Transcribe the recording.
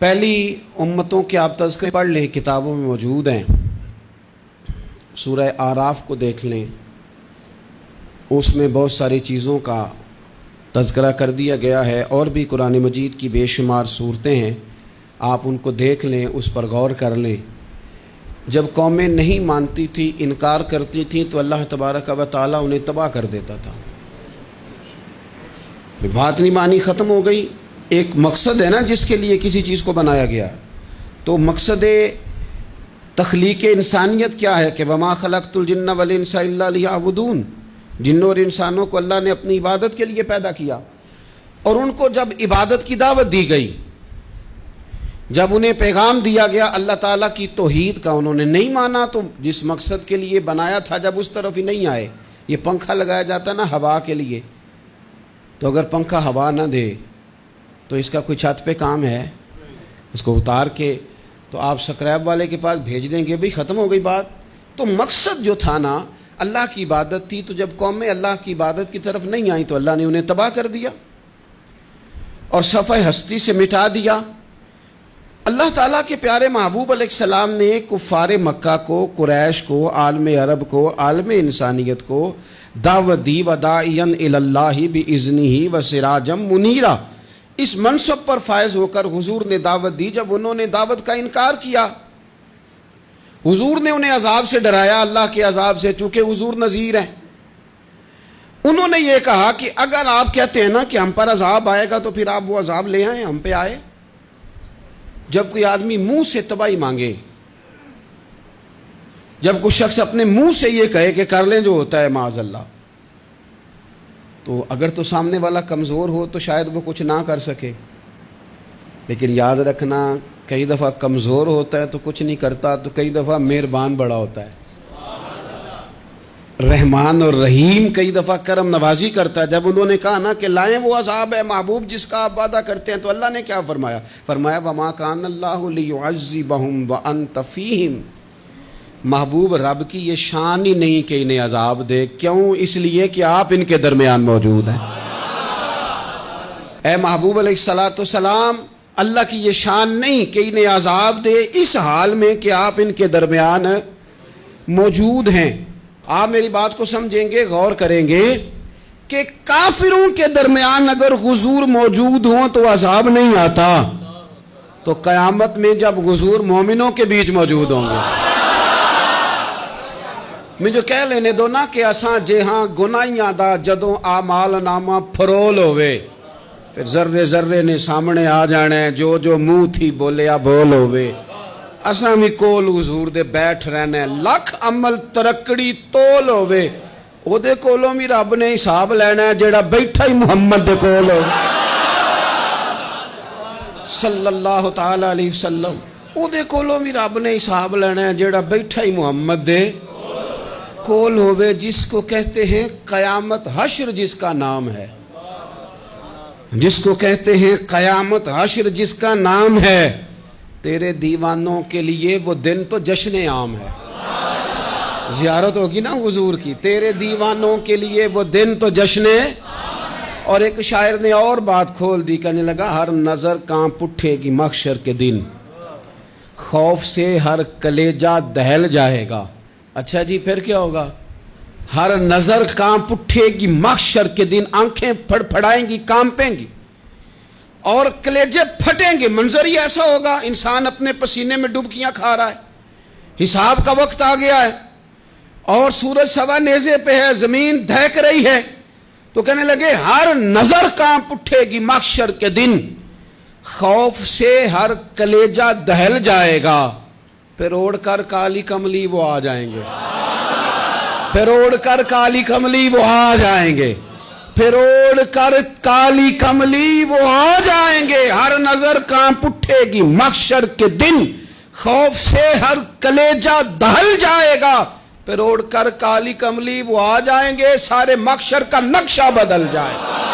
پہلی امتوں کے آپ تذکرے پڑھ لیں، کتابوں میں موجود ہیں۔ سورہ اعراف کو دیکھ لیں، اس میں بہت ساری چیزوں کا تذکرہ کر دیا گیا ہے، اور بھی قرآن مجید کی بے شمار صورتیں ہیں، آپ ان کو دیکھ لیں، اس پر غور کر لیں۔ جب قومیں نہیں مانتی تھی، انکار کرتی تھیں، تو اللہ تبارک و تعالیٰ انہیں تباہ کر دیتا تھا۔ بات نہیں مانی، ختم ہو گئی۔ ایک مقصد ہے نا جس کے لیے کسی چیز کو بنایا گیا، تو مقصد تخلیق انسانیت کیا ہے کہ وما خلقت الجن والانس الا لیعبدون، جنوں اور انسانوں کو اللہ نے اپنی عبادت کے لیے پیدا کیا، اور ان کو جب عبادت کی دعوت دی گئی، جب انہیں پیغام دیا گیا اللہ تعالیٰ کی توحید کا، انہوں نے نہیں مانا، تو جس مقصد کے لیے بنایا تھا جب اس طرف ہی نہیں آئے۔ یہ پنکھا لگایا جاتا ہے نا ہوا کے لیے، تو اگر پنکھا ہوا نہ دے تو اس کا کوئی چھت پہ کام ہے؟ اس کو اتار کے تو آپ سکریب والے کے پاس بھیج دیں گے، بھئی ختم ہو گئی بات۔ تو مقصد جو تھا نا، اللہ کی عبادت تھی، تو جب قومیں اللہ کی عبادت کی طرف نہیں آئیں تو اللہ نے انہیں تباہ کر دیا اور صفحہ ہستی سے مٹا دیا۔ اللہ تعالیٰ کے پیارے محبوب علیہ السلام نے کفار مکہ کو، قریش کو، عالم عرب کو، عالم انسانیت کو دعوت دی، وداعیا الی اللہ باذنہ وسراجا منیرا۔ اس منصب پر فائز ہو کر حضور نے دعوت دی۔ جب انہوں نے دعوت کا انکار کیا، حضور نے انہیں عذاب سے ڈرایا، اللہ کے عذاب سے، چونکہ حضور نذیر ہیں۔ انہوں نے یہ کہا کہ اگر آپ کہتے ہیں نا کہ ہم پر عذاب آئے گا، تو پھر آپ وہ عذاب لے آئیں، ہم پہ آئے۔ جب کوئی آدمی منہ سے تباہی مانگے، جب کوئی شخص اپنے منہ سے یہ کہے کہ کر لیں جو ہوتا ہے معاذ اللہ، تو اگر تو سامنے والا کمزور ہو تو شاید وہ کچھ نہ کر سکے، لیکن یاد رکھنا کئی دفعہ کمزور ہوتا ہے تو کچھ نہیں کرتا، تو کئی دفعہ مہربان بڑا ہوتا ہے، رحمان اور رحیم کئی دفعہ کرم نوازی کرتا ہے۔ جب انہوں نے کہا نا کہ لائیں وہ عذاب ہے محبوب جس کا آپ وعدہ کرتے ہیں، تو اللہ نے کیا فرمایا؟ فرمایا وما کان اللہ لیعذبہم وانت فیہم۔ محبوب رب کی یہ شان ہی نہیں کہ انہیں عذاب دے، کیوں؟ اس لیے کہ آپ ان کے درمیان موجود ہیں۔ اے محبوب علیہ الصلوۃ والسلام، اللہ کی یہ شان نہیں کہ انہیں عذاب دے اس حال میں کہ آپ ان کے درمیان موجود ہیں۔ آپ میری بات کو سمجھیں گے، غور کریں گے کہ کافروں کے درمیان اگر حضور موجود ہوں تو عذاب نہیں آتا، تو قیامت میں جب حضور مومنوں کے بیچ موجود ہوں گے، میں جو کہہ لینے دو نا کہ اساں جے ہاں گناہیاں دا جدوں اعمال نامہ فرول ہوئے، پھر ذرے ذرے نے سامنے آ جانا ہے، جو جو منہ تھی بولیا بول ہوئے، اساں بھی کول حضور دے بیٹھ رہنا ہے، لکھ عمل ترکڑی تول ہوئے، او دے کولوں بھی رب نے حساب لینا ہے جیڑا بیٹھا ہی محمد دے کول ہو صلی اللہ تعالی علیہ وسلم، او دے کولوں بھی رب نے حساب لینا ہے جیڑا بیٹھا ہی محمد دے کول ہوئے، جس کو کہتے ہیں قیامت حشر، جس کا نام ہے، جس کو کہتے ہیں قیامت حشر، جس کا نام ہے۔ تیرے دیوانوں کے لیے وہ دن تو جشن عام ہے، زیارت ہوگی نا حضور کی، تیرے دیوانوں کے لیے وہ دن تو جشن۔ اور ایک شاعر نے اور بات کھول دی، کہنے لگا ہر نظر کانپ اٹھے گی محشر کے دن، خوف سے ہر کلیجہ دہل جائے گا۔ اچھا جی، پھر کیا ہوگا؟ ہر نظر کانپ اٹھے گی محشر کے دن، آنکھیں پھڑ پھڑائیں گی، کانپیں گی، اور کلیجے پھٹیں گے۔ منظر ہی ایسا ہوگا، انسان اپنے پسینے میں ڈبکیاں کھا رہا ہے، حساب کا وقت آ گیا ہے، اور سورج سوا نیزے پہ ہے، زمین دہک رہی ہے، تو کہنے لگے ہر نظر کانپ اٹھے گی محشر کے دن، خوف سے ہر کلیجہ دہل جائے گا، پھر اوڑھ کر کالی کملی وہ آ جائیں گے، پھر اوڑھ کر کالی کملی وہ آ جائیں گے، پھر اوڑھ کر کالی کملی وہ آ جائیں گے، ہر نظر کانپ اٹھے گی محشر کے دن، خوف سے ہر کلیجہ دہل جائے گا، پھر اوڑھ کر کالی کملی وہ آ جائیں گے، سارے محشر کا نقشہ بدل جائے گا۔